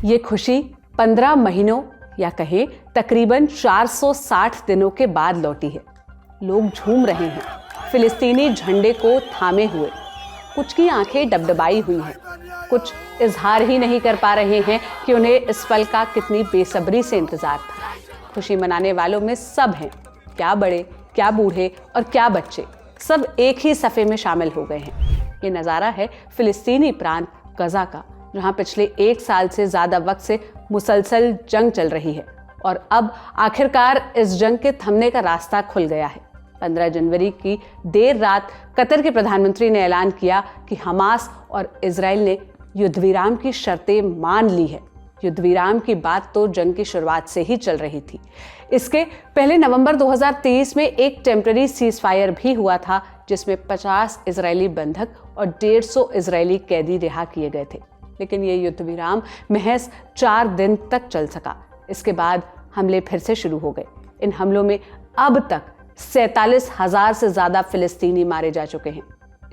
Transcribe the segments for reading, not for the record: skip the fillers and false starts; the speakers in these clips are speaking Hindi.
ये खुशी 15 महीनों या कहें तकरीबन 460 दिनों के बाद लौटी है। लोग झूम रहे हैं, फिलिस्तीनी झंडे को थामे हुए। कुछ की आंखें डबडबाई हुई हैं, कुछ इजहार ही नहीं कर पा रहे हैं कि उन्हें इस पल का कितनी बेसब्री से इंतजार था। खुशी मनाने वालों में सब हैं, क्या बड़े, क्या बूढ़े और क्या बच्चे, सब एक ही सफ़े में शामिल हो गए हैं। ये नज़ारा है फिलिस्तीनी प्रांत गजा का, जहां पिछले 1 साल से ज़्यादा वक्त से मुसलसल जंग चल रही है और अब आखिरकार इस जंग के थमने का रास्ता खुल गया है। 15 जनवरी की देर रात कतर के प्रधानमंत्री ने ऐलान किया कि हमास और इजराइल ने युद्धविराम की शर्तें मान ली है। युद्धविराम की बात तो जंग की शुरुआत से ही चल रही थी। इसके पहले नवंबर 2023 में एक टेम्पररी सीज़फायर भी हुआ था, जिसमें 50 इजरायली बंधक और 150 इजरायली कैदी रिहा किए गए थे। लेकिन ये युद्ध विराम महज 4 दिन तक चल सका। इसके बाद हमले फिर से शुरू हो गए। इन हमलों में अब तक 47,000 से ज़्यादा फिलिस्तीनी मारे जा चुके हैं।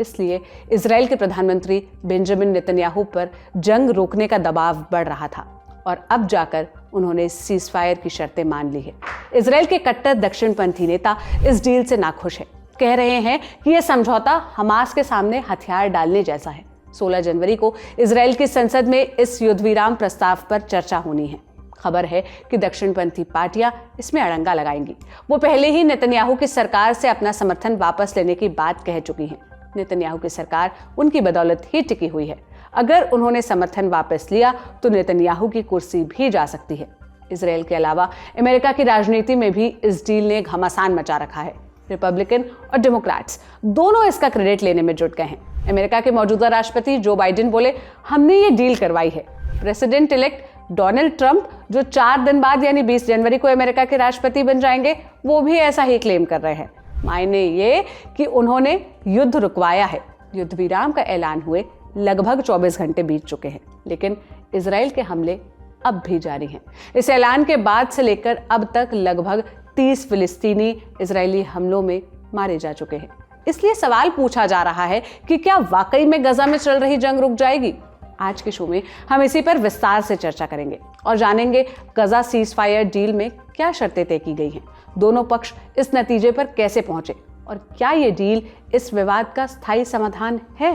इसलिए इजराइल के प्रधानमंत्री बेंजामिन नेतन्याहू पर जंग रोकने का दबाव बढ़ रहा था और अब जाकर उन्होंने सीज़फायर की शर्तें मान ली है। इजराइल के कट्टर दक्षिणपंथी नेता इस डील से नाखुश है, कह रहे हैं कि यह समझौता हमास के सामने हथियार डालने जैसा है। 16 जनवरी को इजराइल की संसद में इस युद्धविराम प्रस्ताव पर चर्चा होनी है। खबर है कि दक्षिणपंथी पार्टियां इसमें अड़ंगा लगाएंगी। वो पहले ही नेतन्याहू की सरकार से अपना समर्थन वापस लेने की बात कह चुकी हैं। नेतन्याहू की सरकार उनकी बदौलत ही टिकी हुई है। अगर उन्होंने समर्थन वापस लिया तो नेतन्याहू की कुर्सी भी जा सकती है। इजराइल के अलावा अमेरिका की राजनीति में भी इस डील ने घमासान मचा रखा है। रिपब्लिकन और डेमोक्रेट्स दोनों इसका क्रेडिट लेने में जुट गए हैं। अमेरिका के मौजूदा राष्ट्रपति जो बाइडेन बोले, हमने ये डील करवाई है। प्रेसिडेंट इलेक्ट डोनाल्ड ट्रंप, जो 4 दिन बाद यानी 20 जनवरी को अमेरिका के राष्ट्रपति बन जाएंगे, वो भी ऐसा ही क्लेम कर रहे हैं। मायने ये कि उन्होंने युद्ध रुकवाया है। युद्ध विराम का ऐलान हुए लगभग 24 घंटे बीत चुके हैं, लेकिन इजराइल के हमले अब भी जारी हैं। इस ऐलान के बाद से लेकर अब तक लगभग 30 फिलिस्तीनी इजरायली हमलों में मारे जा चुके हैं। इसलिए सवाल पूछा जा रहा है कि क्या वाकई में गजा में चल रही जंग रुक जाएगी? आज के शो में हम इसी पर विस्तार से चर्चा करेंगे और जानेंगे गजा सीज़फायर डील में क्या शर्तें तय की गई हैं, दोनों पक्ष इस नतीजे पर कैसे पहुंचे और क्या ये डील इस विवाद का स्थायी समाधान है।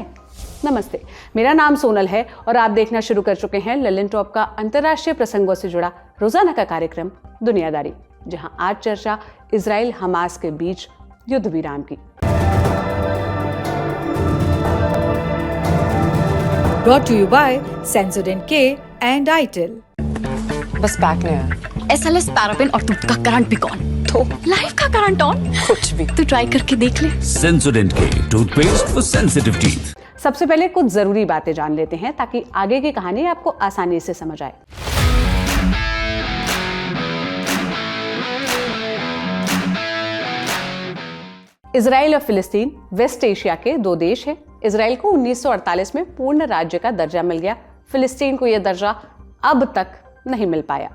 नमस्ते, मेरा नाम सोनल है और आप देखना शुरू कर चुके हैं ललिन टॉप का अंतर्राष्ट्रीय प्रसंगों से जुड़ा रोजाना का कार्यक्रम दुनियादारी, जहां आज चर्चा इजराइल हमास के बीच युद्ध विराम की। Brought to you by Sensodyne K and ITIL। बस बैक में है SLS पैराफिन और दूध का करंट भी कौन? तो लाइफ का करंट ऑन? कुछ भी तो ट्राई करके देख ले। Sensodyne K toothpaste for sensitive teeth. सबसे पहले कुछ जरूरी बातें जान लेते हैं ताकि आगे की कहानी आपको आसानी से समझ आए। इजराइल और फिलिस्तीन वेस्ट एशिया के 2 देश हैं। इजराइल को 1948 में पूर्ण राज्य का दर्जा मिल गया। फिलिस्तीन को यह दर्जा अब तक नहीं मिल पाया।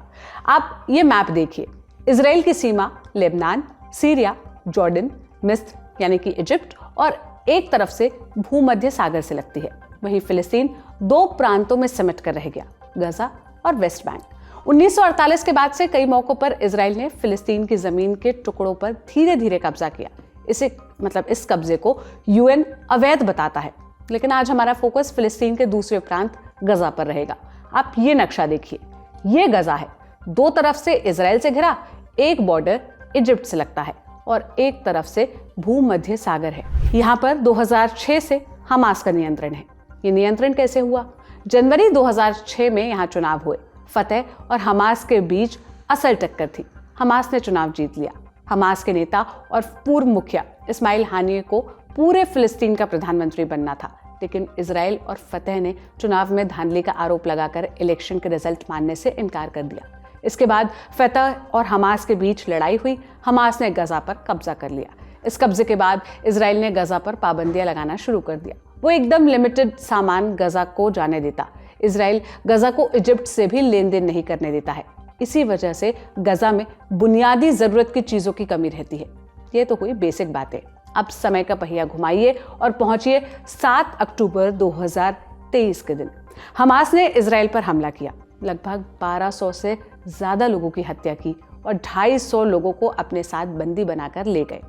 आप ये मैप देखिए। इजराइल की सीमा लेबनान, सीरिया, जॉर्डन, मिस्र यानी कि इजिप्ट और एक तरफ से भूमध्य सागर से लगती है। वहीं फिलिस्तीन 2 प्रांतों में सिमट कर रह गया, गजा और वेस्ट बैंक। 1948 के बाद से कई मौकों पर इजराइल ने फिलिस्तीन की जमीन के टुकड़ों पर धीरे धीरे कब्जा किया। इस कब्जे को यूएन अवैध बताता है। लेकिन आज हमारा फोकस फिलिस्तीन के दूसरे प्रांत गजा पर रहेगा। आप ये नक्शा देखिए, ये गजा है। 2 तरफ से इजराइल से घिरा, एक बॉर्डर इजिप्ट से लगता है और एक तरफ से भूमध्य सागर है। यहाँ पर 2006 से हमास का नियंत्रण है। ये नियंत्रण कैसे हुआ? जनवरी 2006 में यहाँ चुनाव हुए। फतेह और हमास के बीच असल टक्कर थी। हमास ने चुनाव जीत लिया। हमास के नेता और पूर्व मुखिया इस्माइल हानिये को पूरे फिलिस्तीन का प्रधानमंत्री बनना था, लेकिन इजराइल और फतेह ने चुनाव में धांधली का आरोप लगाकर इलेक्शन के रिजल्ट मानने से इनकार कर दिया। इसके बाद फतेह और हमास के बीच लड़ाई हुई। हमास ने गजा पर कब्जा कर लिया। इस कब्जे के बाद इजराइल ने गजा पर पाबंदियां लगाना शुरू कर दिया वो एकदम लिमिटेड सामान गजा को जाने देता। इजराइल गजा को इजिप्ट से भी लेन देन नहीं करने देता है। इसी वजह से गजा में बुनियादी जरूरत की चीजों की कमी रहती है। ये तो कोई बेसिक बात है। अब समय का पहिया घुमाइए और पहुंचिए 7 अक्टूबर 2023 के दिन। हमास ने इजराइल पर हमला किया, लगभग 1200 से ज्यादा लोगों की हत्या की और 250 लोगों को अपने साथ बंदी बनाकर ले गए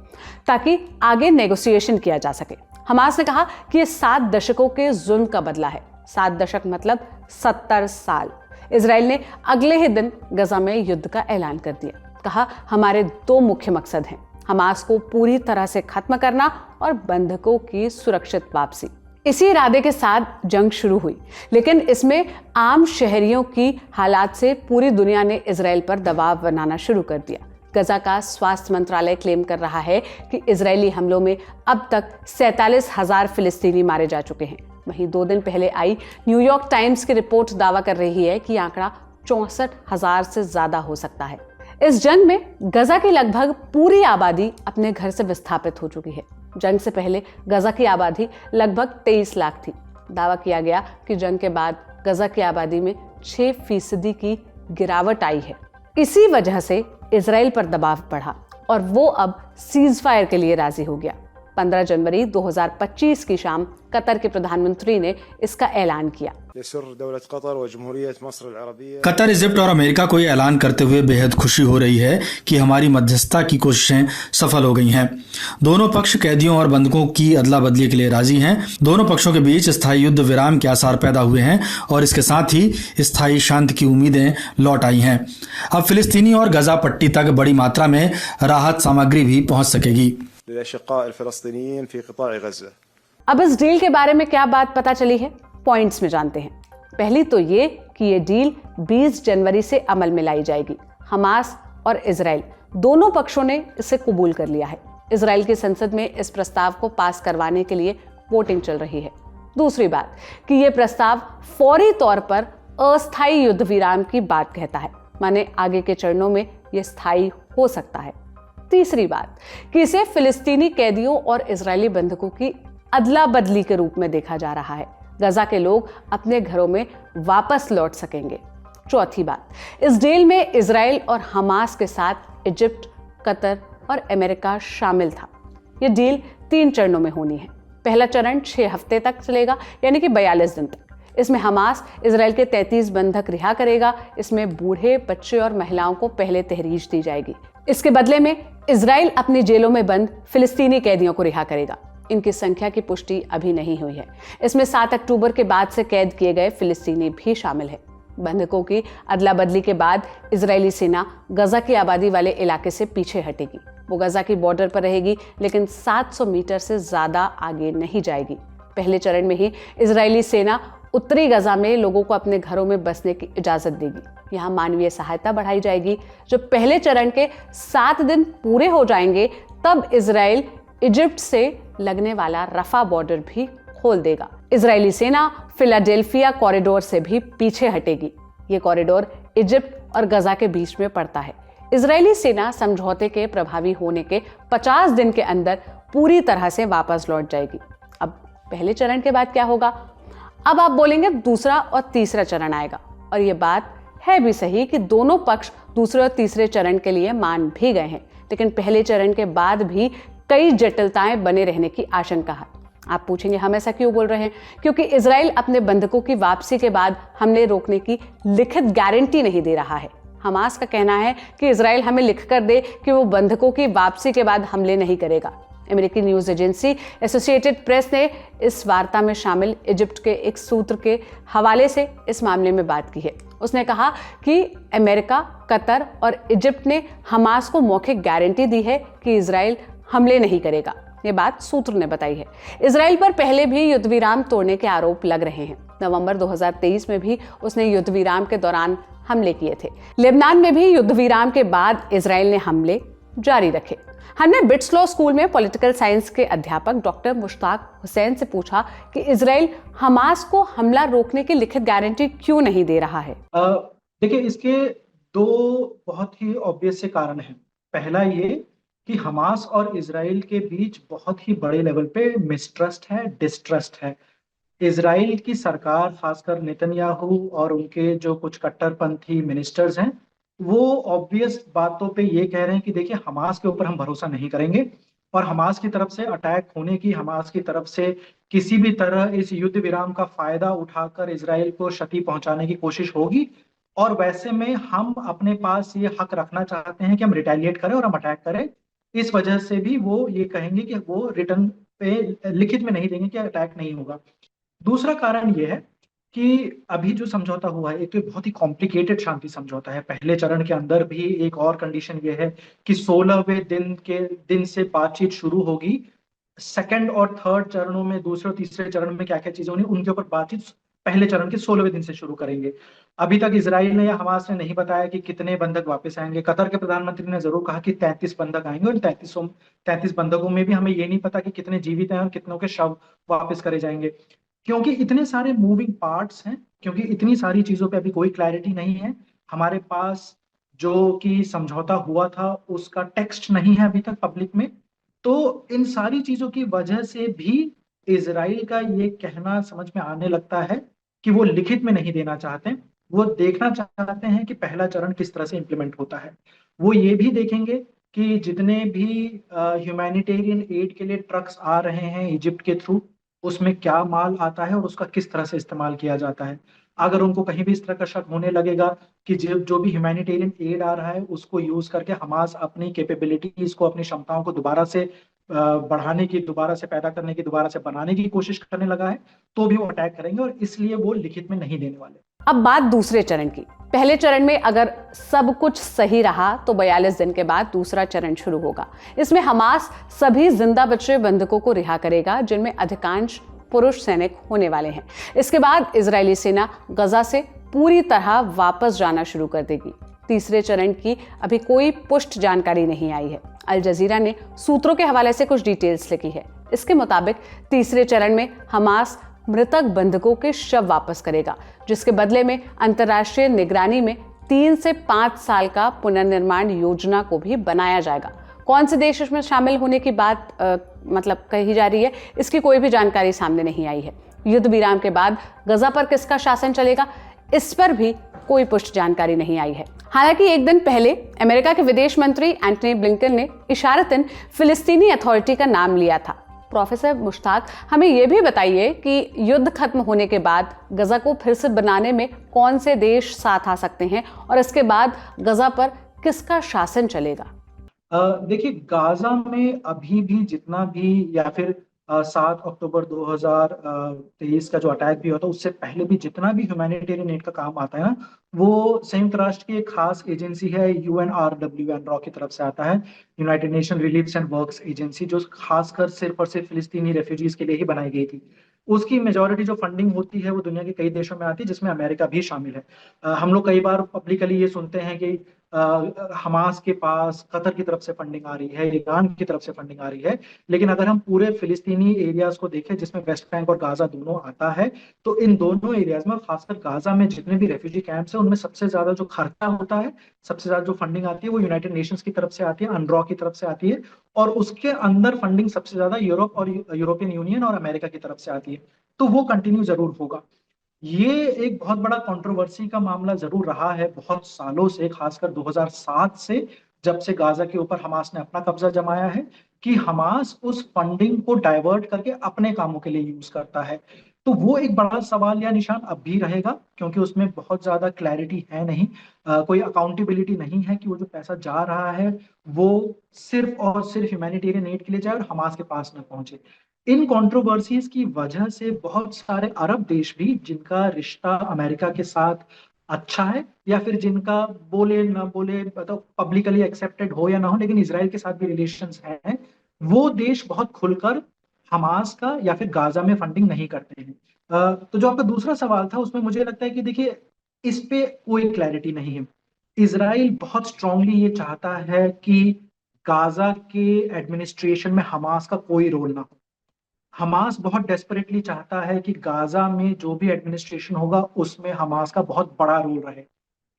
ताकि आगे नेगोशिएशन किया जा सके। हमास ने कहा कि ये 7 दशकों के जुल्म का बदला है। 7 दशक मतलब 70 साल। इजराइल ने अगले ही दिन गजा में युद्ध का ऐलान कर दिया। कहा, हमारे 2 मुख्य मकसद हैं, हमास को पूरी तरह से खत्म करना और बंधकों की सुरक्षित वापसी। इसी इरादे के साथ जंग शुरू हुई, लेकिन इसमें आम शहरियों की हालात से पूरी दुनिया ने इजराइल पर दबाव बनाना शुरू कर दिया। गजा का स्वास्थ्य मंत्रालय क्लेम कर रहा है कि इजरायली हमलों में अब तक 47,000 फिलिस्तीनी मारे जा चुके हैं। वहीं 2 दिन पहले आई न्यूयॉर्क टाइम्स की रिपोर्ट दावा कर रही है कि आंकड़ा 64,000 से ज्यादा हो सकता है। इस जंग में गजा की लगभग पूरी आबादी अपने घर से विस्थापित हो चुकी है। जंग से पहले गजा की आबादी लगभग 23 लाख थी। दावा किया गया कि जंग के बाद गजा की आबादी में 6% की गिरावट आई है। इसी वजह से इजराइल पर दबाव बढ़ा और वो अब सीज फायर के लिए राजी हो गया। 15 जनवरी 2025 की शाम कतर के प्रधानमंत्री ने इसका ऐलान किया। कतर, इजिप्ट और अमेरिका को यह ऐलान करते हुए बेहद खुशी हो रही है कि हमारी मध्यस्थता की कोशिशें सफल हो गई हैं। दोनों पक्ष कैदियों और बंधकों की अदला बदली के लिए राजी हैं। दोनों पक्षों के बीच स्थायी युद्ध विराम के आसार पैदा हुए हैं और इसके साथ ही स्थायी शांति की उम्मीदें लौट आई हैं। अब फिलिस्तीनी और गजा पट्टी तक बड़ी मात्रा में राहत सामग्री भी पहुंच सकेगी। अब इस डील के बारे में क्या बात पता चली है, पॉइंट्स में जानते हैं। पहली तो ये कि ये डील 20 जनवरी से अमल में लाई जाएगी। हमास और इजराइल दोनों पक्षों ने इसे कबूल कर लिया है। इजराइल की संसद में इस प्रस्ताव को पास करवाने के लिए वोटिंग चल रही है। दूसरी बात कि यह प्रस्ताव फौरी तौर पर अस्थायी युद्ध विराम की बात कहता है, माने आगे के चरणों में यह स्थायी हो सकता है। तीसरी बात कि इसे फिलिस्तीनी कैदियों और इजरायली बंधकों की अदला बदली के रूप में देखा जा रहा है। गजा के लोग अपने घरों में वापस लौट सकेंगे। चौथी बात, इस डील में इजराइल और हमास के साथ इजिप्ट, कतर और अमेरिका शामिल था। यह डील 3 चरणों में होनी है। पहला चरण 6 हफ्ते तक चलेगा, यानी कि 42 दिन तक। इसमें हमास इजराइल के 33 बंधक रिहा करेगा। इसमें बूढ़े, बच्चे और महिलाओं को पहले तहरीर दी जाएगी। इसके बदले में इजराइल अपनी जेलों में बंद फिलिस्तीनी कैदियों को रिहा करेगा। इनकी संख्या की पुष्टि अभी नहीं हुई है। इसमें 7 अक्टूबर के बाद से कैद किए गए फिलिस्तीनी भी शामिल है। बंधकों की अदला बदली के बाद इजरायली सेना गजा की आबादी वाले इलाके से पीछे हटेगी। वो गजा की बॉर्डर पर रहेगी, लेकिन 700 मीटर से ज्यादा आगे नहीं जाएगी। पहले चरण में ही इजरायली सेना उत्तरी गजा में लोगों को अपने घरों में बसने की इजाजत देगी। यहाँ मानवीय सहायता बढ़ाई जाएगी। जब पहले चरण के 7 दिन पूरे हो जाएंगे, तब इजराइल इजिप्ट से लगने वाला रफा बॉर्डर भी खोल देगा। इजरायली सेना फिलाडेल्फिया कॉरिडोर से भी पीछे हटेगी। ये कॉरिडोर इजिप्ट और गजा के बीच में पड़ता है। इजरायली सेना समझौते के प्रभावी होने के 50 दिन के अंदर पूरी तरह से वापस लौट जाएगी। अब पहले चरण के बाद क्या होगा? अब आप बोलेंगे दूसरा और तीसरा चरण आएगा, और ये बात है भी सही कि दोनों पक्ष दूसरे और तीसरे चरण के लिए मान भी गए हैं, लेकिन पहले चरण के बाद भी कई जटिलताएं बने रहने की आशंका है। आप पूछेंगे हम ऐसा क्यों बोल रहे हैं? क्योंकि इजराइल अपने बंधकों की वापसी के बाद हमले रोकने की लिखित गारंटी नहीं दे रहा है। हमास का कहना है कि इजराइल हमें लिखकर दे कि वो बंधकों की वापसी के बाद हमले नहीं करेगा। अमेरिकी न्यूज एजेंसी एसोसिएटेड प्रेस ने इस वार्ता में शामिल इजिप्ट के एक सूत्र के हवाले से इस मामले में बात की है। उसने कहा कि अमेरिका, कतर और इजिप्ट ने हमास को मौखिक गारंटी दी है कि इजराइल हमले नहीं करेगा। ये बात सूत्र ने बताई है। इजराइल पर पहले भी युद्ध विराम तोड़ने के आरोप लग रहे हैं। नवंबर 2023 में भी उसने युद्ध विराम के दौरान हमले किए थे। लेबनान में भी युद्ध विराम के बाद इजराइल ने हमले जारी रखे। हमने बिट्स लॉ स्कूल में पॉलिटिकल साइंस के अध्यापक डॉक्टर मुश्ताक हुसैन से पूछा कि इजराइल हमास को हमला रोकने की लिखित गारंटी क्यों नहीं दे रहा है। देखिए, इसके 2 बहुत ही ऑब्वियस से कारण हैं। पहला ये कि हमास और इसराइल के बीच बहुत ही बड़े लेवल पे मिसट्रस्ट है, डिस्ट्रस्ट है। इसराइल की सरकार, खासकर नेतन्याहू और उनके जो कुछ कट्टरपंथी मिनिस्टर्स हैं, वो ऑब्वियस बातों पे ये कह रहे हैं कि देखिए हमास के ऊपर हम भरोसा नहीं करेंगे और हमास की तरफ से अटैक होने की, हमास की तरफ से किसी भी तरह इस युद्ध विराम का फायदा उठाकर इसराइल को क्षति पहुंचाने की कोशिश होगी। और वैसे में हम अपने पास ये हक रखना चाहते हैं कि हम रिटेलिएट करें और हम अटैक करें। इस वजह से भी वो ये कहेंगे कि वो रिटर्न पे लिखित में नहीं देंगे कि अटैक नहीं होगा। दूसरा कारण ये है कि अभी जो समझौता हुआ है, एक तो बहुत ही कॉम्प्लिकेटेड शांति समझौता है। पहले चरण के अंदर भी एक और कंडीशन ये है कि 16वें दिन से बातचीत शुरू होगी। सेकंड और थर्ड चरणों में, दूसरे और तीसरे चरण में क्या क्या चीजें होंगी उनके ऊपर बातचीत पहले चरण के 16वें दिन से शुरू करेंगे। अभी तक इसराइल ने या हमास ने नहीं बताया कि कितने बंधक वापस आएंगे। कतर के प्रधानमंत्री ने जरूर कहा कि 33 बंधक आएंगे और 33 बंधकों में भी हमें ये नहीं पता कि कितने जीवित हैं और कितनों के शव वापस करे जाएंगे, क्योंकि इतने सारे मूविंग पार्ट्स हैं, क्योंकि इतनी सारी चीजों पे अभी कोई क्लैरिटी नहीं है। हमारे पास जो कि समझौता हुआ था उसका टेक्स्ट नहीं है अभी तक पब्लिक में। तो इन सारी चीजों की वजह से भी इजराइल का ये कहना समझ में आने लगता है कि वो लिखित में नहीं देना चाहते, वो देखना चाहते हैं कि पहला चरण किस तरह से इंप्लीमेंट होता है। वो ये भी देखेंगे कि जितने भी ह्यूमैनिटेरियन एड के लिए ट्रक्स आ रहे हैं इजिप्ट के थ्रू, उसमें क्या माल आता है और उसका किस तरह से इस्तेमाल किया जाता है। अगर उनको कहीं भी इस तरह का शक होने लगेगा कि जो भी ह्यूमैनिटेरियन एड आ रहा है उसको यूज करके हमास अपनी कैपेबिलिटीज को, अपनी क्षमताओं को दोबारा से बढ़ाने की, दोबारा से पैदा करने की, दोबारा से बनाने की कोशिश करने लगा है, तो भी वो अटैक करेंगे और इसलिए वो लिखित में नहीं देने वाले। अब बात दूसरे चरण की। पहले चरण में अगर सब कुछ सही रहा तो 42 दिन के बाद दूसरा चरण शुरू होगा। इसमें हमास सभी जिंदा बचे बंधकों को रिहा करेगा, जिनमें अधिकांश पुरुष सैनिक होने वाले हैं। इसके बाद इजरायली सेना गजा से पूरी तरह वापस जाना शुरू कर देगी। तीसरे चरण की अभी कोई पुष्ट जानकारी नहीं आई है। अल जजीरा ने सूत्रों के हवाले से कुछ डिटेल्स लिखी है। इसके मुताबिक तीसरे चरण में हमास मृतक बंधकों के शव वापस करेगा, जिसके बदले में अंतर्राष्ट्रीय निगरानी में 3 से 5 साल का पुनर्निर्माण योजना को भी बनाया जाएगा। कौन से देश इसमें शामिल होने की बात कही जा रही है, इसकी कोई भी जानकारी सामने नहीं आई है। युद्ध विराम के बाद गजा पर किसका शासन चलेगा, इस पर भी कोई पुष्ट जानकारी नहीं आई है। हालांकि एक दिन पहले अमेरिका के विदेश मंत्री एंटनी ब्लिंकन ने इशारतन फिलिस्तीनी अथॉरिटी का नाम लिया था। प्रोफेसर मुश्ताक, हमें यह भी बताइए कि युद्ध खत्म होने के बाद गजा को फिर से बनाने में कौन से देश साथ आ सकते हैं और इसके बाद गजा पर किसका शासन चलेगा? देखिए, गाजा में अभी भी जितना भी, या फिर 7 अक्टूबर 2023 का जो अटैक भी हुआ था उससे पहले भी जितना भी ह्यूमैनिटेरियन एड का काम आता है ना, वो संयुक्त राष्ट्र की एक खास एजेंसी है, UNRWA की तरफ से आता है, United nation relief and works agency, जो खासकर सिर्फ और सिर्फ फिलिस्तीनी रेफ्यूजीज के लिए ही बनाई गई थी। उसकी मेजॉरिटी जो फंडिंग होती है वो दुनिया के कई देशों में आती है, जिसमें अमेरिका भी शामिल है। हम लोग कई बार पब्लिकली ये सुनते हैं कि हमास के पास कतर की तरफ से फंडिंग आ रही है, ईरान की तरफ से फंडिंग आ रही है, लेकिन अगर हम पूरे फिलिस्तीनी एरियाज को देखें जिसमें वेस्ट बैंक और गाजा दोनों आता है, तो इन दोनों एरियाज में, खासकर गाजा में जितने भी रेफ्यूजी कैंप्स हैं, उनमें सबसे ज्यादा जो खर्चा होता है, सबसे ज्यादा जो फंडिंग आती है वो यूनाइटेड नेशंस की तरफ से आती है, अनड्रॉ की तरफ से आती है, और उसके अंदर फंडिंग सबसे ज्यादा यूरोप और यूरोपियन यूनियन और अमेरिका की तरफ से आती है। तो वो कंटिन्यू जरूर होगा। ये एक बहुत बड़ा कंट्रोवर्सी का मामला जरूर रहा है बहुत सालों से, खासकर 2007 से, जब से गाजा के ऊपर हमास ने अपना कब्जा जमाया है, कि हमास उस फंडिंग को डाइवर्ट करके अपने कामों के लिए यूज करता है। तो वो एक बड़ा सवाल या निशान अब भी रहेगा, क्योंकि उसमें बहुत ज्यादा क्लैरिटी है नहीं, कोई अकाउंटेबिलिटी नहीं है कि वो जो पैसा जा रहा है वो सिर्फ और सिर्फ ह्यूमैनिटेरियन एड के लिए जाए और हमास के पास न पहुंचे। इन कंट्रोवर्सीज की वजह से बहुत सारे अरब देश भी, जिनका रिश्ता अमेरिका के साथ अच्छा है, या फिर जिनका बोले ना बोले मतलब पब्लिकली एक्सेप्टेड हो या ना हो, लेकिन इसराइल के साथ भी रिलेशंस हैं, वो देश बहुत खुलकर हमास का या फिर गाजा में फंडिंग नहीं करते हैं। तो जो आपका दूसरा सवाल था उसमें मुझे लगता है कि देखिए, इस पे कोई क्लैरिटी नहीं है। इसराइल बहुत स्ट्रांगली ये चाहता है कि गाजा के एडमिनिस्ट्रेशन में हमास का कोई रोल ना हो। हमास बहुत डेस्परेटली चाहता है कि गाजा में जो भी एडमिनिस्ट्रेशन होगा उसमें हमास का बहुत बड़ा रोल रहे,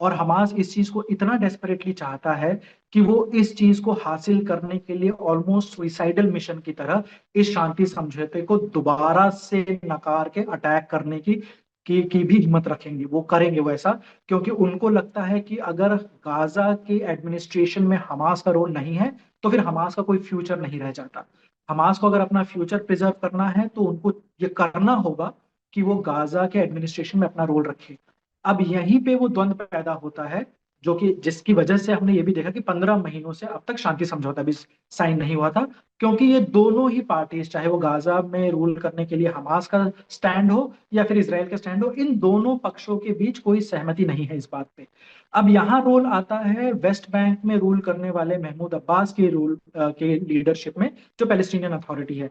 और हमास इस चीज को इतना डेस्परेटली चाहता है कि वो इस चीज को हासिल करने के लिए ऑलमोस्ट सुइसाइडल मिशन की तरह इस शांति समझौते को दोबारा से नकार के अटैक करने की भी हिम्मत रखेंगे, वो करेंगे वैसा, क्योंकि उनको लगता है कि अगर गाजा के एडमिनिस्ट्रेशन में हमास का रोल नहीं है तो फिर हमास का कोई फ्यूचर नहीं रह जाता। हमास को अगर अपना फ्यूचर प्रिजर्व करना है तो उनको ये करना होगा कि वो गाजा के एडमिनिस्ट्रेशन में अपना रोल रखे। अब यहीं पे वो द्वंद्व पैदा होता है, जो कि जिसकी वजह से हमने ये भी देखा कि 15 महीनों से अब तक शांति समझौता भी साइन नहीं हुआ था, क्योंकि ये दोनों ही पार्टीज, चाहे वो गाजा में रूल करने के लिए हमास का स्टैंड हो या फिर इजराइल का स्टैंड हो, इन दोनों पक्षों के बीच कोई सहमति नहीं है इस बात पे। अब यहाँ रोल आता है वेस्ट बैंक में रूल करने वाले महमूद अब्बास के के लीडरशिप में, जो पैलेस्टीनियन अथॉरिटी है।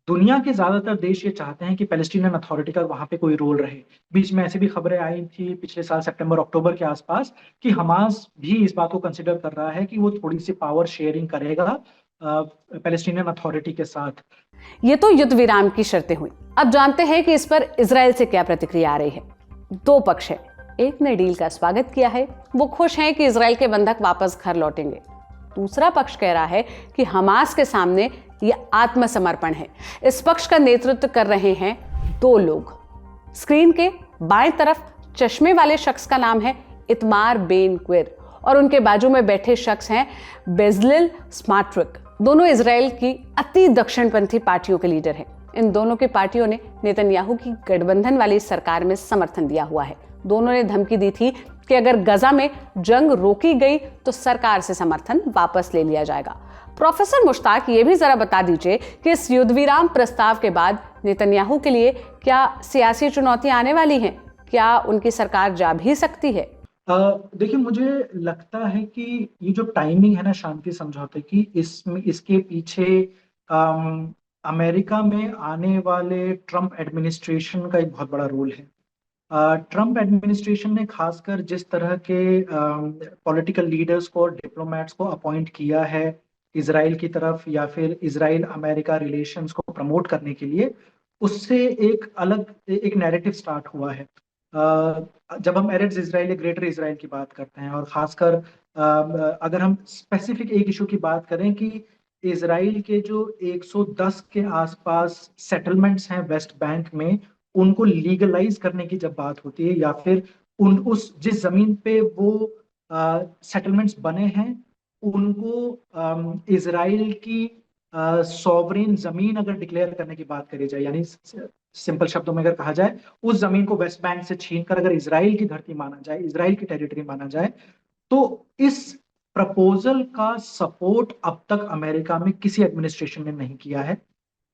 दुनिया के ज्यादातर देश ये चाहते हैं कि पैलेस्टीनियन अथॉरिटी का वहां पे कोई रोल रहे। बीच में ऐसी भी खबरें आई थी पिछले साल सितंबर अक्टूबर के आसपास कि हमास भी इस बात को कंसिडर कर रहा है कि वो थोड़ी सी पावर शेयरिंग करेगा पैलेस्टीनियन अथॉरिटी के साथ। ये तो युद्ध विराम की शर्तें हुई। अब जानते हैं कि इस पर इजराइल से क्या प्रतिक्रिया आ रही है। दो पक्ष है, एक ने डील का स्वागत किया है, वो खुश हैं कि इजराइल के बंधक वापस घर लौटेंगे। दूसरा पक्ष कह रहा है कि हमास के सामने यह आत्मसमर्पण है। इस पक्ष का नेतृत्व कर रहे हैं दो लोग। स्क्रीन के बाएं तरफ चश्मे वाले शख्स का नाम है इतमार बेन क्विर और उनके बाजू में बैठे शख्स हैं बेजलिल स्मोट्रिच। दोनों इजराइल की अति दक्षिणपंथी पार्टियों के लीडर हैं। इन दोनों की पार्टियों ने नेतन्याहू की गठबंधन वाली सरकार में समर्थन दिया हुआ है। दोनों ने धमकी दी थी कि अगर गजा में जंग रोकी गई तो सरकार से समर्थन वापस ले लिया जाएगा। प्रोफेसर मुश्ताक, ये भी जरा बता दीजिए कि इस युद्ध विराम प्रस्ताव के बाद नेतन्याहू के लिए क्या सियासी चुनौतियां आने वाली हैं? क्या उनकी सरकार जा भी सकती है? देखिए, मुझे लगता है कि ये जो टाइमिंग है ना शांति समझौते की, इसके पीछे अमेरिका में आने वाले ट्रंप एडमिनिस्ट्रेशन का एक बहुत बड़ा रोल है। ट्रंप एडमिनिस्ट्रेशन ने खासकर जिस तरह के पॉलिटिकल लीडर्स को, डिप्लोमेट्स को अपॉइंट किया है इजराइल की तरफ या फिर इजराइल अमेरिका रिलेशंस को प्रमोट करने के लिए, उससे एक नैरेटिव स्टार्ट हुआ है। जब हम एरिड्स इजराइल या ग्रेटर इजराइल की बात करते हैं, और खासकर अगर हम स्पेसिफिक एक इशू की बात करें कि इजराइल के जो 110 के आसपास सेटलमेंट्स हैं वेस्ट बैंक में, उनको लीगलाइज करने की जब बात होती है, या फिर जिस जमीन पे वो सेटलमेंट्स बने हैं उनको इजराइल की सॉवरेन जमीन अगर डिक्लेयर करने की बात करी जाए, यानी सिंपल शब्दों में अगर कहा जाए, उस जमीन को वेस्ट बैंक से छीनकर अगर इजराइल की धरती माना जाए, इजराइल की टेरिटरी माना जाए, तो इस प्रपोजल का सपोर्ट अब तक अमेरिका में किसी एडमिनिस्ट्रेशन ने नहीं किया है।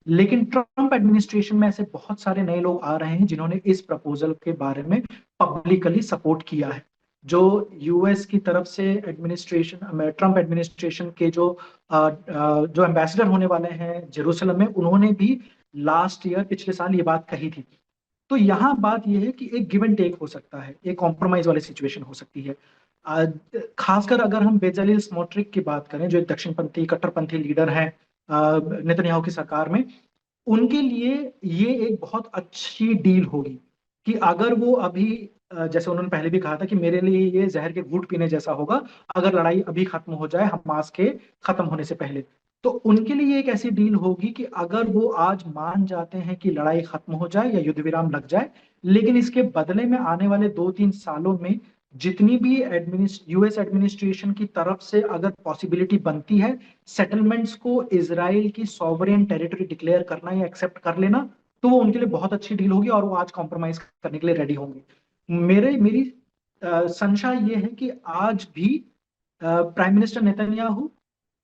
लेकिन ट्रंप एडमिनिस्ट्रेशन में ऐसे बहुत सारे नए लोग आ रहे हैं जिन्होंने इस प्रपोजल के बारे में पब्लिकली सपोर्ट किया है। जो यूएस की तरफ से ट्रंप एडमिनिस्ट्रेशन के जो एम्बेसडर होने वाले हैं जेरूसलम में, उन्होंने भी लास्ट ईयर, पिछले साल ये बात कही थी। तो यहाँ बात यह है कि एक गिव एंड टेक हो सकता है, एक कॉम्प्रोमाइज वाली सिचुएशन हो सकती है। खासकर अगर हम बेजलिल स्मोट्रिच की बात करें, जो एक दक्षिणपंथी कट्टरपंथी लीडर हैं नेतन्याहू की सरकार में, उनके लिए ये एक बहुत अच्छी डील होगी कि अगर वो अभी, जैसे उन्होंने पहले भी कहा था कि मेरे लिए ये जहर के घूंट पीने जैसा होगा अगर लड़ाई अभी खत्म हो जाए हमास के खत्म होने से पहले। तो उनके लिए एक ऐसी डील होगी कि अगर वो आज मान जाते हैं कि लड़ाई खत्म हो जाए या युद्ध विराम लग जाए, लेकिन इसके बदले में आने वाले 2-3 सालों में जितनी भी यूएस एडमिनिस्ट्रेशन की तरफ से अगर पॉसिबिलिटी बनती है सेटलमेंट्स को इजराइल की सॉवरेन टेरिटरी डिक्लेयर करना या एक्सेप्ट कर लेना, तो वो उनके लिए बहुत अच्छी डील होगी और वो आज कॉम्प्रोमाइज करने के लिए रेडी होंगे। मेरी संशय ये है कि आज भी prime minister Netanyahu,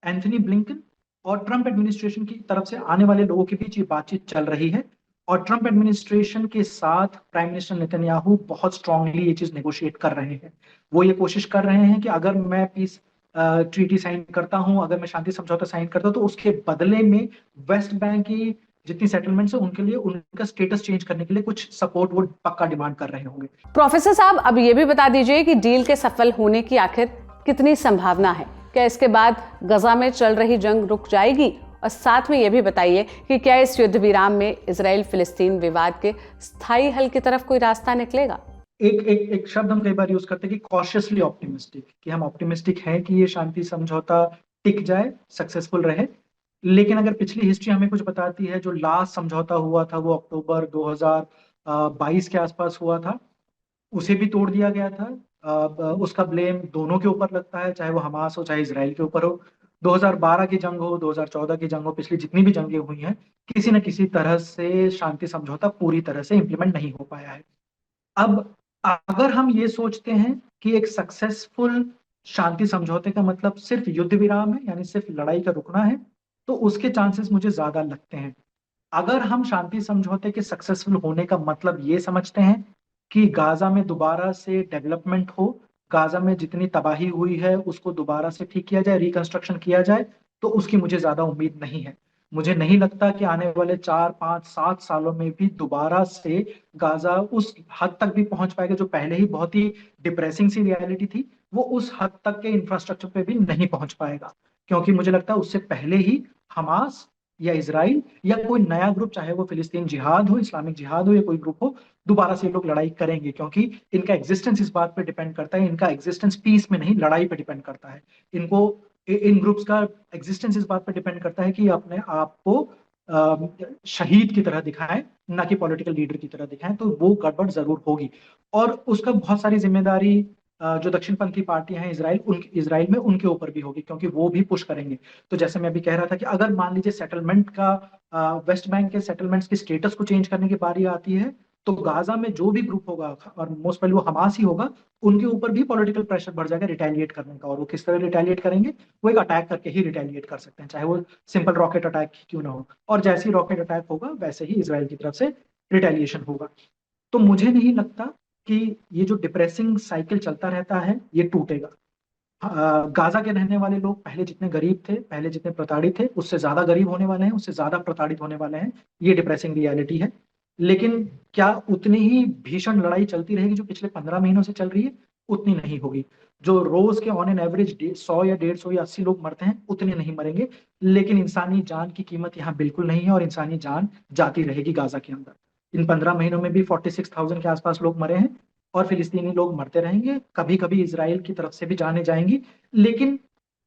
Anthony Blinken और ट्रंप एडमिनिस्ट्रेशन की तरफ से आने वाले लोगों के बीच ये बातचीत चल रही है, और ट्रंप एडमिनिस्ट्रेशन के साथ प्राइम मिनिस्टर नेतन्याहू बहुत स्ट्रांगली ये चीज नेगोशिएट कर रहे हैं। वो ये कोशिश कर रहे हैं कि अगर मैं पीस ट्रीटी साइन करता हूं, अगर मैं शांति समझौता साइन करता हूं, तो उसके बदले में वेस्ट बैंक की जितनी सेटलमेंट्स है उनके लिए उनका स्टेटस चेंज करने के लिए कुछ सपोर्ट वो पक्का डिमांड कर रहे होंगे। प्रोफेसर साहब, अब ये भी बता दीजिए कि डील के सफल होने की आखिर कितनी संभावना है? क्या इसके बाद गजा में चल रही जंग रुक जाएगी? और साथ में यह भी बताइए कि क्या इस युद्ध विराम में इजराइल फिलिस्तीन विवाद के स्थायी हल की तरफ कोई रास्ता निकलेगा? एक शब्द हम कई बार यूज करते हैं कि कॉशियसली ऑप्टिमिस्टिक, कि हम ऑप्टिमिस्टिक हैं कि ये शांति समझौता टिक जाए, सक्सेसफुल रहे। लेकिन अगर पिछली हिस्ट्री हमें कुछ बताती है, जो लास्ट समझौता हुआ था वो अक्टूबर 2022 के आसपास हुआ था, उसे भी तोड़ दिया गया था। उसका ब्लेम दोनों के ऊपर लगता है, चाहे वो हमास हो चाहे इसराइल के ऊपर हो। 2012 की जंग हो, 2014 की जंग हो, पिछली जितनी भी जंगें हुई हैं, किसी न किसी तरह से शांति समझौता पूरी तरह से इंप्लीमेंट नहीं हो पाया है। अब अगर हम ये सोचते हैं कि एक सक्सेसफुल शांति समझौते का मतलब सिर्फ युद्ध विराम है, यानी सिर्फ लड़ाई का रुकना है, तो उसके चांसेस मुझे ज्यादा लगते हैं। अगर हम शांति समझौते के सक्सेसफुल होने का मतलब ये समझते हैं कि गाजा में दोबारा से डेवलपमेंट हो, गाजा में जितनी तबाही हुई है उसको दोबारा से ठीक किया जाए, रिकंस्ट्रक्शन किया जाए, तो उसकी मुझे ज्यादा उम्मीद नहीं है। मुझे नहीं लगता कि आने वाले 4, 5, 7 सालों में भी दोबारा से गाजा उस हद तक भी पहुंच पाएगा, जो पहले ही बहुत ही डिप्रेसिंग सी रियलिटी थी, वो उस हद तक के इंफ्रास्ट्रक्चर पे भी नहीं पहुंच पाएगा। क्योंकि मुझे लगता है उससे पहले ही हमास या इसराइल या कोई नया ग्रुप, चाहे वो फिलिस्तीन जिहाद हो, इस्लामिक जिहाद हो या कोई ग्रुप हो, दोबारा से ये लोग लड़ाई करेंगे। क्योंकि इनका एग्जिस्टेंस इस बात पे डिपेंड करता है, इनका एग्जिस्टेंस पीस में नहीं लड़ाई पे डिपेंड करता है। इनको इन ग्रुप्स का एग्जिस्टेंस इस बात पे डिपेंड करता है कि अपने आप को शहीद की तरह दिखाएं, ना कि पॉलिटिकल लीडर की तरह दिखाएं, तो वो गड़बड़ जरूर होगी। और उसका बहुत सारी जिम्मेदारी जो दक्षिणपंथी पार्टियां हैं इसराइल में, उनके ऊपर भी होगी, क्योंकि वो भी पुश करेंगे। तो जैसे मैं अभी कह रहा था कि अगर मान लीजिए सेटलमेंट का वेस्ट बैंक के सेटलमेंट्स की स्टेटस को चेंज करने की बारी आती है, तो गाजा में जो भी ग्रुप होगा, और मोस्ट पहले वो हमास ही होगा, उनके ऊपर भी पॉलिटिकल प्रेशर बढ़ जाएगा रिटेलिएट करने का। और वो किस तरह रिटेलिएट करेंगे? वो एक अटैक करके ही रिटेलिएट कर सकते हैं, चाहे वो सिंपल रॉकेट अटैक क्यों ना हो। और जैसे ही रॉकेट अटैक होगा वैसे ही इसराइल की तरफ से रिटेलिएशन होगा। तो मुझे नहीं लगता कि ये जो डिप्रेसिंग साइकिल चलता रहता है ये टूटेगा। गाजा के रहने वाले लोग पहले जितने गरीब थे, पहले जितने प्रताड़ित थे, उससे ज्यादा गरीब होने वाले हैं, उससे ज्यादा प्रताड़ित होने वाले हैं। ये डिप्रेसिंग रियलिटी है। लेकिन क्या उतनी ही भीषण लड़ाई चलती रहेगी जो पिछले 15 महीनों से चल रही है? उतनी नहीं होगी। जो रोज के ऑन एन एवरेज 100 या 150 या 80 लोग मरते हैं, उतने नहीं मरेंगे। लेकिन इंसानी जान की कीमत यहाँ बिल्कुल नहीं है, और इंसानी जान जाती रहेगी गाजा के अंदर। इन 15 महीनों में भी 46,000 के आसपास लोग मरे हैं, और फिलिस्तीनी लोग मरते रहेंगे। कभी कभी इसराइल की तरफ से भी जाने जाएंगी। लेकिन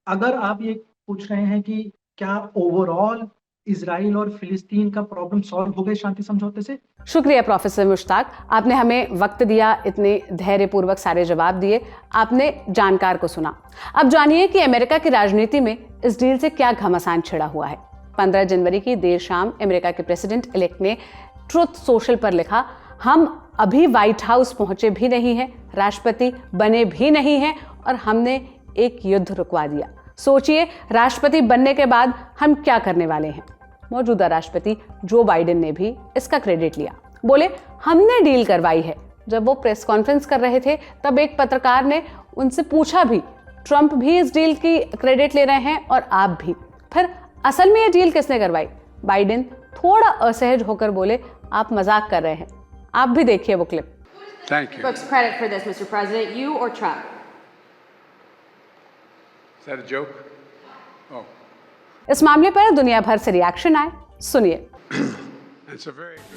अगर आप ये पूछ रहे हैं कि क्या ओवरऑल इसराइल और फिलिस्तीन का प्रॉब्लम सॉल्व हो गए शांति समझौते से? शुक्रिया प्रोफेसर मुश्ताक, आपने हमें वक्त दिया, इतने धैर्यपूर्वक सारे जवाब दिए, आपने जानकार को सुना। अब जानिए कि अमेरिका की राजनीति में इस डील से क्या घमासान छिड़ा हुआ है। 15 जनवरी की देर शाम अमेरिका के प्रेसिडेंट इलेक्ट ने ट्रुथ सोशल पर लिखा, हम अभी व्हाइट हाउस पहुंचे भी नहीं हैं, राष्ट्रपति बने भी नहीं हैं, और हमने एक युद्ध रुकवा दिया। सोचिए, राष्ट्रपति बनने के बाद हम क्या करने वाले हैं। मौजूदा राष्ट्रपति जो बाइडेन ने भी इसका क्रेडिट लिया, बोले हमने डील करवाई है। जब वो प्रेस कॉन्फ्रेंस कर रहे थे तब एक पत्रकार ने उनसे पूछा भी, ट्रंप भी इस डील की क्रेडिट ले रहे हैं और आप भी, फिर असल में ये डील किसने करवाई? बाइडेन थोड़ा असहज होकर बोले, आप मजाक कर रहे हैं। आप भी देखिए वो clip. Thank you. Folks, credit for this, Mr. President, you or Trump? Is that a joke? Oh. इस मामले पर दुनिया भर से रिएक्शन आए, सुनिए।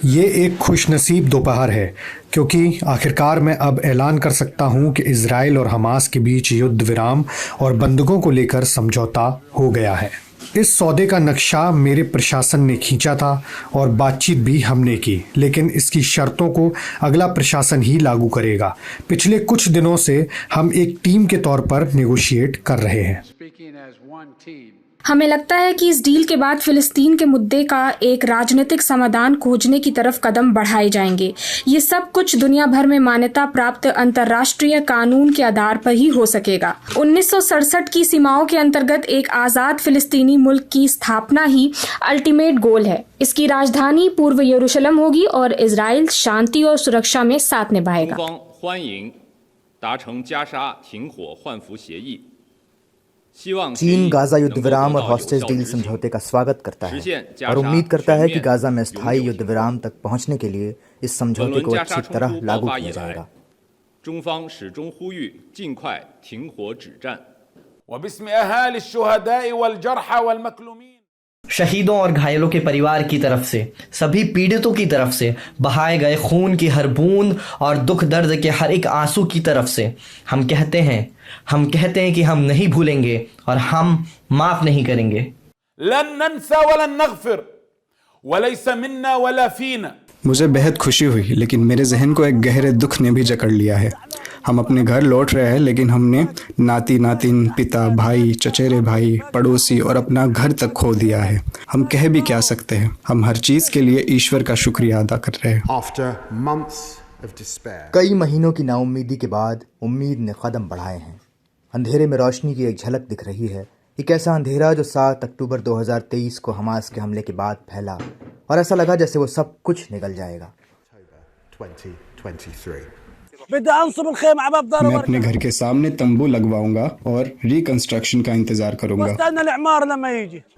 ये एक खुशनसीब दोपहर है, क्योंकि आखिरकार मैं अब ऐलान कर सकता हूं कि इजराइल और हमास के बीच युद्ध विराम और बंधकों को लेकर समझौता हो गया है। इस सौदे का नक्शा मेरे प्रशासन ने खींचा था और बातचीत भी हमने की, लेकिन इसकी शर्तों को अगला प्रशासन ही लागू करेगा। पिछले कुछ दिनों से हम एक टीम के तौर पर नेगोशिएट कर रहे हैं। हमें लगता है कि इस डील के बाद फिलिस्तीन के मुद्दे का एक राजनीतिक समाधान खोजने की तरफ कदम बढ़ाए जाएंगे। ये सब कुछ दुनिया भर में मान्यता प्राप्त अंतर्राष्ट्रीय कानून के आधार पर ही हो सकेगा। 1967 की सीमाओं के अंतर्गत एक आज़ाद फिलिस्तीनी मुल्क की स्थापना ही अल्टीमेट गोल है। इसकी राजधानी पूर्व यरूशलेम होगी और इजराइल शांति और सुरक्षा में साथ निभाएगा। चीन गाजा युद्ध विराम और हॉस्टेज डील समझौते का स्वागत करता है और उम्मीद करता है कि गाजा में स्थायी युद्ध विराम तक पहुंचने के लिए इस समझौते को अच्छी तरह लागू किया जाएगा। शहीदों और घायलों के परिवार की तरफ से, सभी पीड़ितों की तरफ से, बहाए गए खून की हर बूंद और दुख दर्द के हर एक आंसू की तरफ से हम कहते हैं कि हम नहीं भूलेंगे और हम माफ नहीं करेंगे। मुझे बेहद खुशी हुई, लेकिन मेरे जहन को एक गहरे दुख ने भी जकड़ लिया है। हम अपने घर लौट रहे हैं, लेकिन हमने नाती नातिन, पिता, भाई, चचेरे भाई, पड़ोसी और अपना घर तक खो दिया है। हम कह भी क्या सकते हैं। हम हर चीज के लिए ईश्वर का शुक्रिया अदा कर रहे हैं। कई महीनों की नाउम्मीदी के बाद उम्मीद ने कदम बढ़ाए हैं। अंधेरे में रोशनी की एक झलक दिख रही है। एक ऐसा अंधेरा जो 7 अक्टूबर 2023 को हमास के हमले के बाद फैला और ऐसा लगा जैसे वो सब कुछ निकल जाएगा। मैं अपने घर के सामने तंबू लगवाऊंगा और रिकंस्ट्रक्शन का इंतजार करूंगा।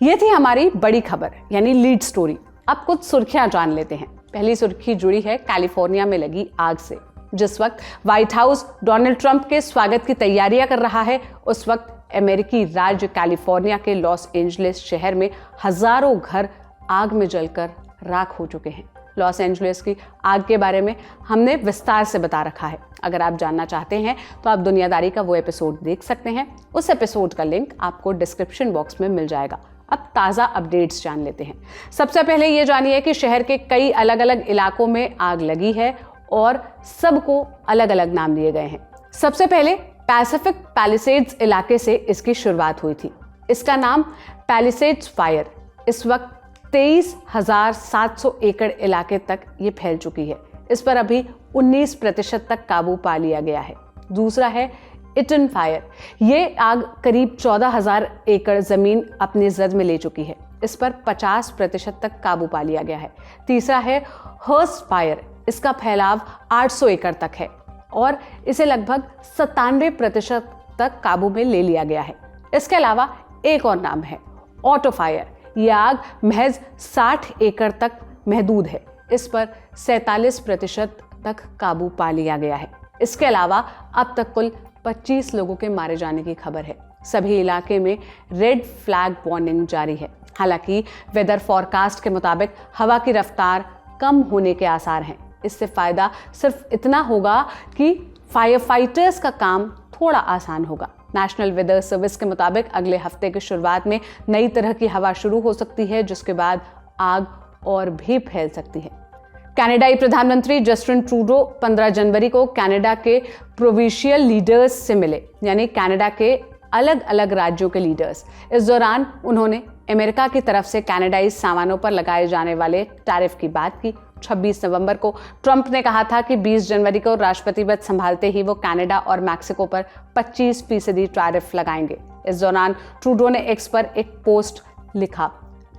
ये थी हमारी बड़ी खबर यानी लीड स्टोरी। अब कुछ सुर्खियां जान लेते हैं। पहली सुर्खी जुड़ी है कैलिफोर्निया में लगी आग से। जिस वक्त व्हाइट हाउस डोनाल्ड ट्रंप के स्वागत की तैयारियां कर रहा है, उस वक्त अमेरिकी राज्य कैलिफोर्निया के लॉस एंजलिस शहर में हजारों घर आग में जलकर राख हो चुके हैं। लॉस एंजलिस की आग के बारे में हमने विस्तार से बता रखा है। अगर आप जानना चाहते हैं तो आप दुनियादारी का वो एपिसोड देख सकते हैं। उस एपिसोड का लिंक आपको डिस्क्रिप्शन बॉक्स में मिल जाएगा। अब ताज़ा अपडेट्स जान लेते हैं। सबसे पहले ये जानिए कि शहर के कई अलग अलग इलाकों में आग लगी है और सबको अलग अलग नाम दिए गए हैं। सबसे पहले पैसिफिक पैलिसेड्स इलाके से इसकी शुरुआत हुई थी। इसका नाम पैलिसेड्स फायर। इस वक्त 23,700 एकड़ इलाके तक ये फैल चुकी है। इस पर अभी 19% तक काबू पा लिया गया है। दूसरा है इटन फायर। ये आग करीब 14,000 एकड़ जमीन अपनी जद में ले चुकी है। इस पर 50% तक काबू पा लिया गया है। तीसरा है हर्स्ट फायर। इसका फैलाव 800 एकड़ तक है और इसे लगभग 97% तक काबू में ले लिया गया है। इसके अलावा एक और नाम है ऑटो फायर। यह आग महज 60 एकड़ तक महदूद है। इस पर 47% तक काबू पा लिया गया है। इसके अलावा अब तक कुल 25 लोगों के मारे जाने की खबर है। सभी इलाके में रेड फ्लैग वार्निंग जारी है। हालांकि वेदर फॉरकास्ट के मुताबिक हवा की रफ्तार कम होने के आसार हैं। इससे फायदा सिर्फ इतना होगा कि फायर फाइटर्स का काम थोड़ा आसान होगा। नेशनल वेदर सर्विस के मुताबिक अगले हफ्ते की शुरुआत में नई तरह की हवा शुरू हो सकती है, जिसके बाद आग और भी फैल सकती है। कनाडाई प्रधानमंत्री जस्टिन ट्रूडो 15 जनवरी को कनाडा के प्रोविंशियल लीडर्स से मिले, यानी कनाडा के अलग अलग राज्यों के लीडर्स। इस दौरान उन्होंने अमेरिका की तरफ से कनाडाई सामानों पर लगाए जाने वाले टैरिफ की बात की। 26 नवंबर को ट्रंप ने कहा था कि 20 जनवरी को राष्ट्रपति पद संभालते ही वो कनाडा और मैक्सिको पर 25% टैरिफ लगाएंगे। इस दौरान ट्रूडो ने एक्स पर एक पोस्ट लिखा,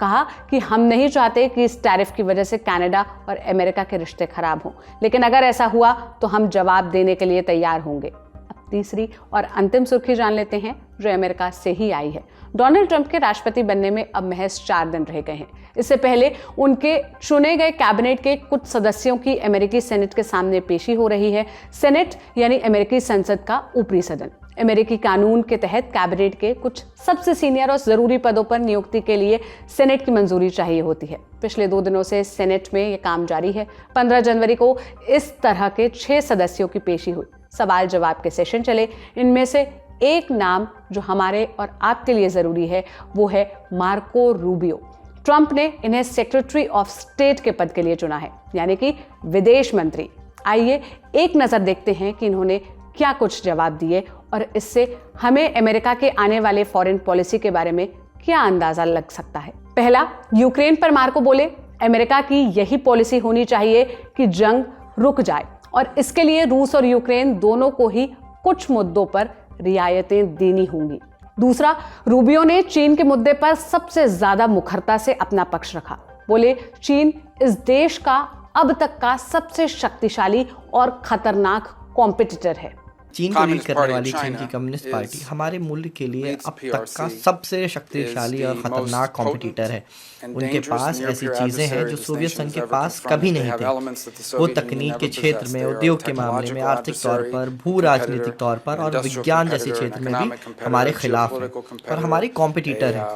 कहा कि हम नहीं चाहते कि इस टैरिफ की वजह से कनाडा और अमेरिका के रिश्ते खराब हों, लेकिन अगर ऐसा हुआ तो हम जवाब देने के लिए तैयार होंगे। अब तीसरी और अंतिम सुर्खी जान लेते हैं जो अमेरिका से ही आई है। डोनाल्ड ट्रंप के राष्ट्रपति बनने में अब महज 4 दिन रह गए हैं। इससे पहले उनके चुने गए कैबिनेट के कुछ सदस्यों की अमेरिकी सेनेट के सामने पेशी हो रही है। सेनेट यानी अमेरिकी संसद का ऊपरी सदन। अमेरिकी कानून के तहत कैबिनेट के कुछ सबसे सीनियर और जरूरी पदों पर नियुक्ति के लिए सेनेट की मंजूरी चाहिए होती है। पिछले 2 दिनों से सेनेट में यह काम जारी है। 15 जनवरी को इस तरह के 6 सदस्यों की पेशी हुई। सवाल जवाब के सेशन चले। इनमें से एक नाम जो हमारे और आपके लिए जरूरी है वो है मार्को रूबियो। ट्रंप ने इन्हें सेक्रेटरी ऑफ स्टेट के पद के लिए चुना है, यानी कि विदेश मंत्री। आइए एक नजर देखते हैं कि इन्होंने क्या कुछ जवाब दिए और इससे हमें अमेरिका के आने वाले फॉरेन पॉलिसी के बारे में क्या अंदाजा लग सकता है। पहला, यूक्रेन पर मार्को बोले, अमेरिका की यही पॉलिसी होनी चाहिए कि जंग रुक जाए और इसके लिए रूस और यूक्रेन दोनों को ही कुछ मुद्दों पर रियायतें देनी होंगी। दूसरा, रूबियो ने चीन के मुद्दे पर सबसे ज्यादा मुखरता से अपना पक्ष रखा। बोले, चीन इस देश का अब तक का सबसे शक्तिशाली और खतरनाक कॉम्पिटिटर है। चीन को लीड करने वाली चीन की कम्युनिस्ट पार्टी हमारे मुल्क के लिए अब तक का सबसे शक्तिशाली और खतरनाक कॉम्पिटिटर है। उनके पास ऐसी चीजें हैं जो सोवियत संघ के पास कभी नहीं थे। वो तकनीक के क्षेत्र में, उद्योग के मामले में, आर्थिक तौर पर, भू राजनीतिक तौर पर और विज्ञान जैसे क्षेत्र में भी हमारे खिलाफ है और हमारे कॉम्पिटिटर है।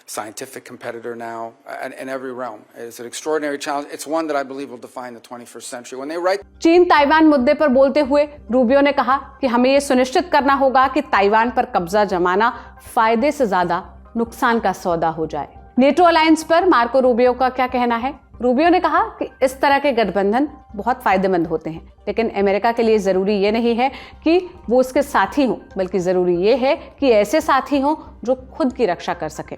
scientific competitor now in every realm. It's an extraordinary challenge. It's one that I believe will define the 21st century. When they write चीन ताइवान मुद्दे पर बोलते हुए रूबियो ने कहा कि हमें यह सुनिश्चित करना होगा कि ताइवान पर कब्जा जमाना फायदे से ज्यादा नुकसान का सौदा हो जाए। नेटो अलायंस पर मार्को रूबियो का क्या कहना है? रूबियो ने कहा कि इस तरह के गठबंधन बहुत फायदेमंद होते हैं, लेकिन अमेरिका के लिए जरूरी ये नहीं है कि वो उसके साथी हों, बल्कि जरूरी ये है कि ऐसे साथी हों जो खुद की रक्षा कर सके।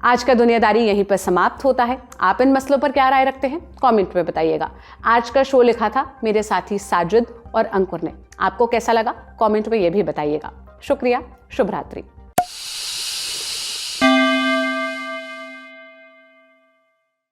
आज का दुनियादारी यहीं पर समाप्त होता है। आप इन मसलों पर क्या राय रखते हैं? कमेंट में बताइएगा। आज का शो लिखा था मेरे साथी साजिद और अंकुर ने। आपको कैसा लगा? कमेंट में ये भी बताइएगा। शुक्रिया। शुभ रात्रि।